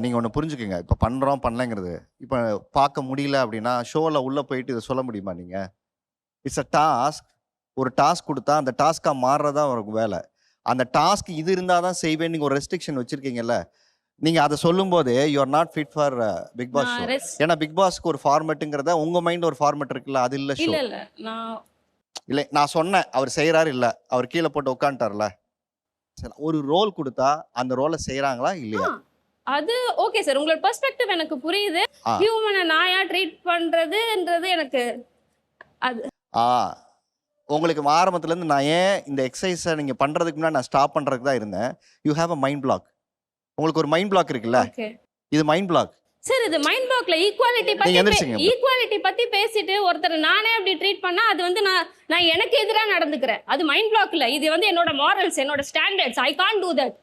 நீங்க ஒண்ணு புரிஞ்சுக்கங்க. இப்ப பண்றோம், பண்ணலங்கிறது. இப்ப பார்க்க முடியல அப்படின்னா, ஷோல உள்ள போயிட்டு இத சொல்ல முடியுமா நீங்க? It's a task. ஒரு டாஸ்க் குடுத்தா, அந்த டாஸ்க்கா மாறுறது தான் அவருக்கு வேல. அந்த டாஸ்க் இது இருந்தா தான் செய்வேன்னு நீங்க ஒரு ரெஸ்ட்ரிக்ஷன் வச்சிருக்கீங்கல்ல. நீங்க அத சொல்லும்போது, you are not fit for Bigg Boss நான் ஷோ. ரெஸ் ஏன்னா பிக் பாஸ்க்கு ஒரு ஃபார்மேட்ங்கிறத உங்க மைண்ட் ஒரு ஃபார்மேட் இருக்குல்ல, அது இல்ல ஷோ. இல்ல. நான் இல்ல நான் சொன்னேன். அவர் செய்றாரு இல்ல. அவர் கீழ போட்டு உட்கார்ந்துட்டார்ல. சரி, ஒரு ரோல் குடுத்தா, அந்த ரோல செய்றாங்களா ஆ இல்லையா? அது ஓகே சார். உங்களோட பெர்ஸ்பெக்டிவ் எனக்கு புரியுது. ஆ. ஹியூமன நாயா ட்ரீட் பண்றதுன்றது எனக்கு அது ஆ. உங்களுக்கு ஆரம்பத்துல இருந்து நான் ஏன் இந்த எக்சர்சைஸ நீங்க பண்றதுக்கு முன்னாடி நான் ஸ்டாப் பண்றதுக்கு தான் இருந்தேன். You have a mind black. உங்களுக்கு ஒரு மைண்ட் பிளாக் இருக்குல்ல. ஓகே. இது மைண்ட் பிளாக். சார் இது மைண்ட் பிளாக்ல நீங்க எந்திரிச்சுங்க. ஈக்குவாலிட்டி பத்தி பேசிட்டு ஒருத்தர் நானே அப்படி ட்ரீட் பண்ணா அது வந்து நான் எனக்கு எதிரா நடந்துக்கிறேன். அது மைண்ட் பிளாக் இல்ல. இது வந்து என்னோட மாரல்ஸ், என்னோட standards. I can't do that.